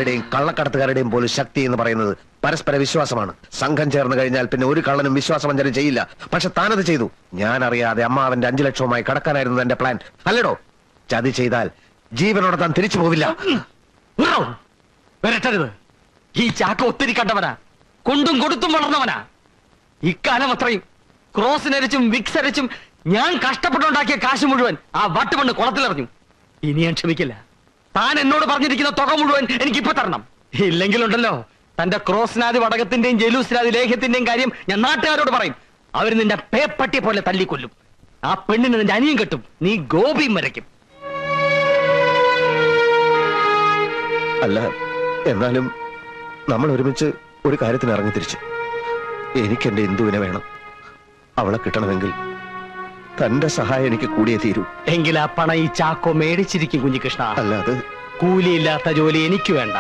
കൊള്ളക്കാരുടെയും കള്ളക്കടത്തുകാരുടെയും പോലും ശക്തി എന്ന് പറയുന്നത് പരസ്പര വിശ്വാസമാണ്. സംഘം ചേർന്ന് കഴിഞ്ഞാൽ പിന്നെ ഒരു കള്ളനും വിശ്വാസവഞ്ചനം ചെയ്യില്ല. പക്ഷെ താനത് ചെയ്തു. ഞാൻ അറിയാതെ അമ്മാവന്റെ 5 ലക്ഷവുമായി കടക്കാനായിരുന്നു എന്റെ പ്ലാൻ, അല്ലടോ? ചതി ചെയ്താൽ ജീവനോടെ താൻ തിരിച്ചു പോവില്ല. വരട്ടരുത്. ഈ ചാക്ക ഒത്തിരി കണ്ടവനാ, കൊണ്ടും കൊടുത്തും വളർന്നവനാ. ഇക്കാലം അത്രയും ക്രോസിനരച്ചും വിക്സ് അരച്ചും ഞാൻ കഷ്ടപ്പെട്ടുണ്ടാക്കിയ കാശ് മുഴുവൻ ആ വട്ടുമണ്ണ് കുളത്തിലെറിഞ്ഞു. ഇനി ഞാൻ ക്ഷമിക്കില്ല. താൻ എന്നോട് പറഞ്ഞിരിക്കുന്ന തുക മുഴുവൻ എനിക്കിപ്പോ തരണം. ഇല്ലെങ്കിലുണ്ടല്ലോ, തന്റെ ക്രോസ്നാദി വടകത്തിന്റെയും ജലൂസ്നാദി ലേഖ്യത്തിന്റെയും കാര്യം ഞാൻ നാട്ടുകാരോട് പറയും. അവർ നിന്റെ പേപ്പട്ടി പോലെ തല്ലിക്കൊല്ലും. ആ പെണ്ണിന് നിന്റെ അനിയും കെട്ടും, നീ ഗോപിയും വരയ്ക്കും. അല്ല, എന്നാലും നമ്മൾ ഒരുമിച്ച് ഒരു കാര്യത്തിന് ഇറങ്ങി തിരിച്ചു. എനിക്ക് എന്റെ ഇന്ദുവിനെ വേണം. അവളെ കിട്ടണമെങ്കിൽ തന്റെ സഹായം എനിക്ക് കൂടിയേ തീരൂ. എങ്കിൽ ആ പണം ഈ ചാക്കോ മേടിച്ചിരിക്കും കുഞ്ഞികൃഷ്ണ. അല്ല, അത് കൂലിയില്ലാത്ത ജോലി എനിക്ക് വേണ്ട.